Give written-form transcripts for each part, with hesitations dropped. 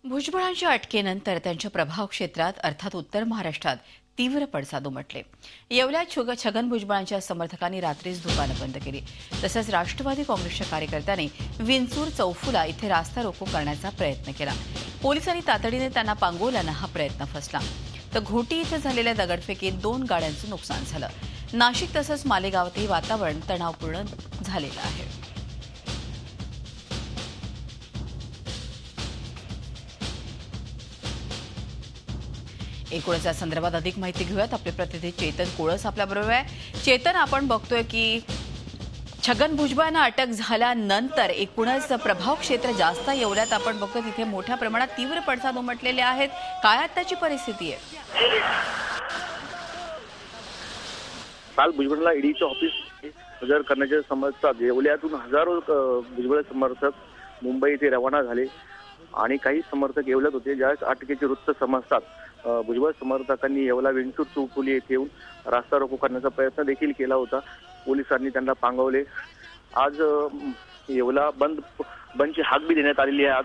भुजबळांच्या अटकेनंतर त्यांच्या प्रभाव क्षेत्रात अर्थात उत्तर महाराष्ट्रात तीव्र पडसाद उमटले। येवल्यात छगन भुजबळांच्या समर्थकांनी रात्रीच दुकानं बंद केली। तसंच राष्ट्रवादी काँग्रेसच्या कार्यकर्त्यांनी विंचूर चौफुला इथे रास्ता रोको करण्याचा प्रयत्न केला। पोलिसांनी तातडीने त्यांना पांगवल्यानं हा प्रयत्न फसला। तर घोटी इथे झालेल्या दगडफेकीत 2 गाड्यांचं नुकसान झालं। नाशिक तसंच मालेगावातही वातावरण तणावपूर्ण झालेलं आहे। एकूणच या संदर्भात अधिक माहिती घेऊयात। आपले प्रतिनिधी चेतन कोळस आपल्याबरोबर आहे। चेतन, आपण बघतोय की छगन भुजबळांना अटक झाल्यानंतर एकूणच प्रभाव क्षेत्र जास्त येवल्यात आपण बघतोय तिथे मोठ्या प्रमाणात तीव्र पडसाद उमटलेले आहेत। काय आताची परिस्थिती आहे? काल भुजबळांना ईडीचं ऑफिस हजर करण्याचे समजतात येवल्यातून हजारो भुजबळ समर्थक मुंबई येथे रवाना झाले आणि काही समर्थक येवल्यात होते। ज्यावेळेस अटकेचे वृत्त समजतात भुजबळ समर्थकांनी येवला विंचूर चौफुली येथे येऊन रास्ता रोको करण्याचा प्रयत्न देखील केला होता। पोलिसांनी त्यांना पांगवले। आज येवला बंदची हाक बी देण्यात आलेली आहे। आज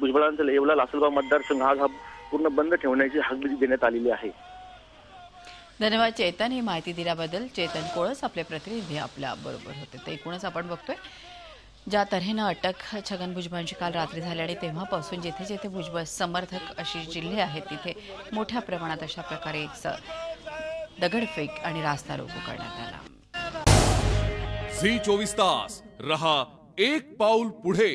भुजबळांचा येवला लासलगाव मतदारसंघ हा पूर्ण बंद ठेवण्याची हाक बी देण्यात आलेली आहे। धन्यवाद चेतन, ही माहिती दिल्याबद्दल। चेतन कोळस आपले प्रतिनिधी आपल्या बरोबर होते। तर एकूणच आपण बघतोय ज्या तऱ्हेनं अटक छगन भुजबळांची काल रात्री झाली आणि तेव्हापासून जिथे जिथे भुजबळ समर्थक अशी जिल्हे आहेत तिथे मोठ्या प्रमाणात अशा प्रकारे दगडफेक आणि रास्ता रोको करण्यात आला। झी 24 तास रहा एक पाऊल पुढे।